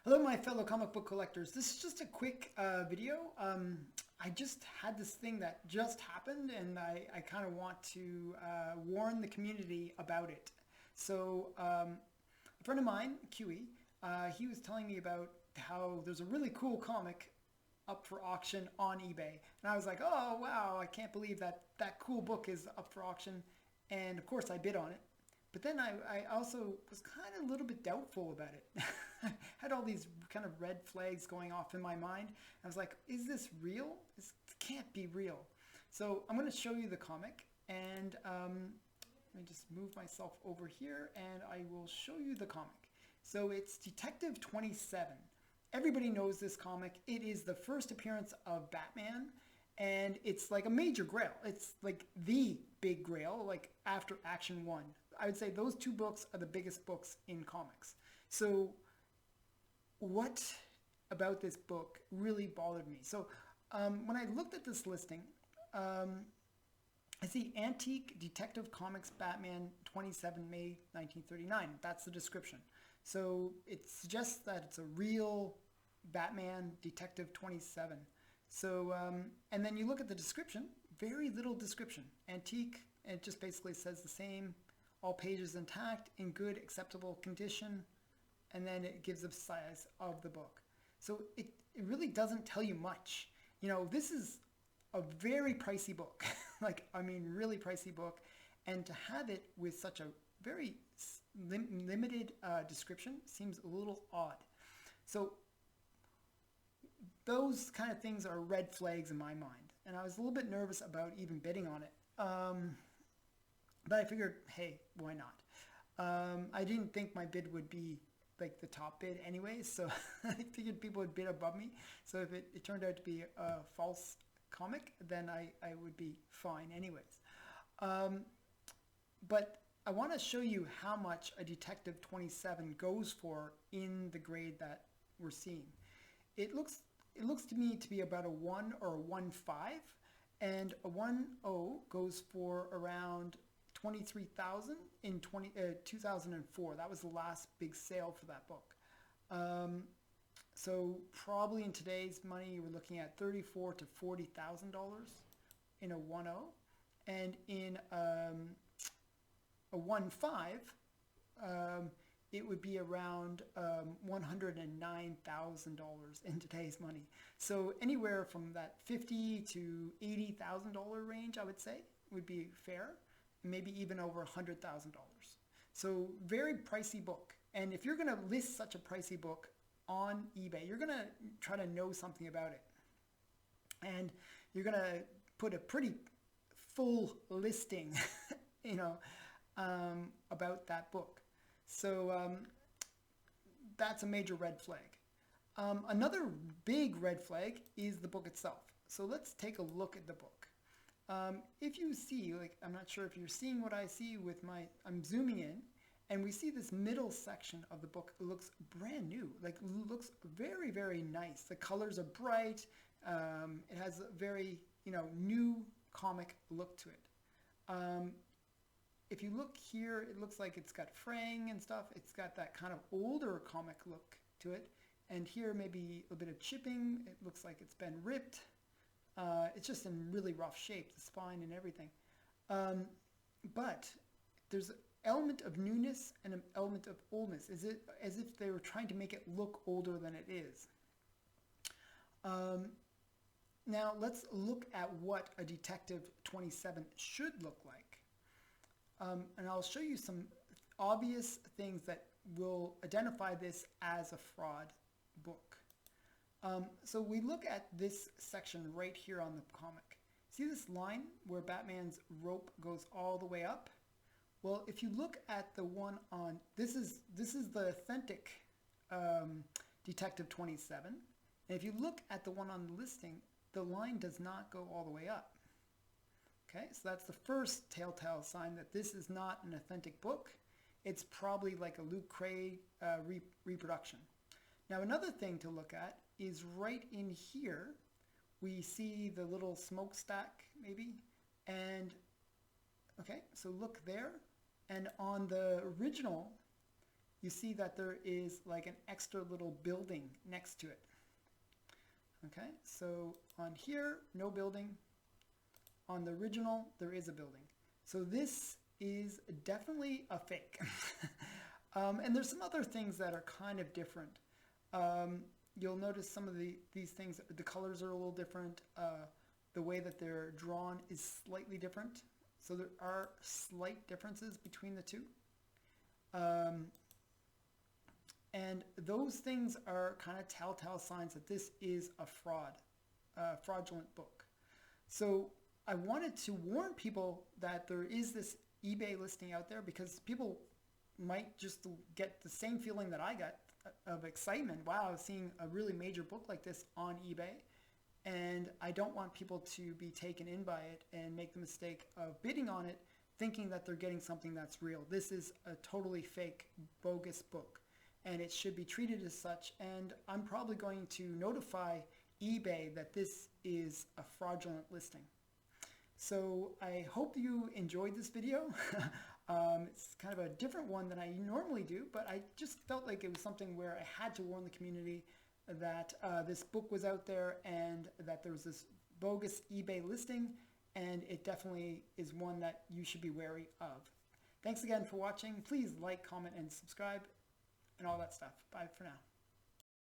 Hello, my fellow comic book collectors. This is just a quick video. I just had this thing that just happened, and I kind of want to warn the community about it. So, a friend of mine, QE, he was telling me about how there's a really cool comic up for auction on eBay. And I was like, oh, wow, I can't believe that that cool book is up for auction. And of course, I bid on it. But then I also was kind of a little bit doubtful about it. I had all these kind of red flags going off in my mind. I was like, is this real? This can't be real. So I'm going to show you the comic, and let me just move myself over here and I will show you the comic. So it's Detective 27. Everybody knows this comic. It is the first appearance of Batman, and it's like a major grail. It's like the big grail, like after Action 1. I would say those two books are the biggest books in comics. So what about this book really bothered me? So when I looked at this listing, I see Antique Detective Comics Batman 27 May 1939. That's the description. So it suggests that it's a real Batman Detective 27. So, and then you look at the description, very little description. Antique, it just basically says the same, all pages intact, in good, acceptable condition, and then it gives the size of the book. So it really doesn't tell you much. You know, this is a very pricey book, like, I mean, really pricey book, and to have it with such a very limited description seems a little odd. So those kind of things are red flags in my mind, and I was a little bit nervous about even bidding on it. But I figured, hey, why not? I didn't think my bid would be like the top bid anyway, so I figured people would bid above me. So if it turned out to be a false comic, then I would be fine anyways. But I want to show you how much a Detective 27 goes for in the grade that we're seeing. It looks to me to be about a 1 or a 1.5, and a 1.0 goes for around 23,000 in 2004. That was the last big sale for that book. So probably in today's money, we're looking at $34,000 to $40,000 in a 1.0, and in a 1.5, it would be around $109,000 in today's money. So anywhere from that $50,000 to $80,000 range, I would say, would be fair. Maybe even over $100,000. So very pricey book. And if you're going to list such a pricey book on eBay, you're going to try to know something about it. And you're going to put a pretty full listing, you know, about that book. So that's a major red flag. Another big red flag is the book itself. So let's take a look at the book. If you see, like, I'm not sure if you're seeing what I see with I'm zooming in, and we see this middle section of the book. It looks brand new, like looks very, very nice. The colors are bright. It has a very, new comic look to it. If you look here, it looks like it's got fraying and stuff. It's got that kind of older comic look to it. And here maybe a bit of chipping. It looks like it's been ripped. It's just in really rough shape, the spine and everything. But there's an element of newness and an element of oldness, as if they were trying to make it look older than it is. Now let's look at what a Detective 27 should look like. And I'll show you some obvious things that will identify this as a fraud book. So we look at this section right here on the comic. See this line where Batman's rope goes all the way up? Well, if you look at the one on, this is the authentic Detective 27. And if you look at the one on the listing, the line does not go all the way up. Okay, so that's the first telltale sign that this is not an authentic book. It's probably like a Luke Cray reproduction. Now another thing to look at is right in here, we see the little smokestack maybe, and okay, so look there, and on the original you see that there is like an extra little building next to it. Okay, so on here, no building. On the original, there is a building. So this is definitely a fake. And there's some other things that are kind of different. You'll notice some of these things, the colors are a little different. The way that they're drawn is slightly different. So there are slight differences between the two. And those things are kind of telltale signs that this is a fraudulent book. So I wanted to warn people that there is this eBay listing out there, because people might just get the same feeling that I got of excitement. Wow, I was seeing a really major book like this on eBay. And I don't want people to be taken in by it and make the mistake of bidding on it, thinking that they're getting something that's real. This is a totally fake, bogus book, and it should be treated as such. And I'm probably going to notify eBay that this is a fraudulent listing. So I hope you enjoyed this video. It's kind of a different one than I normally do, but I just felt like it was something where I had to warn the community that this book was out there and that there was this bogus eBay listing, and it definitely is one that you should be wary of. Thanks again for watching. Please like, comment, and subscribe, and all that stuff. Bye for now.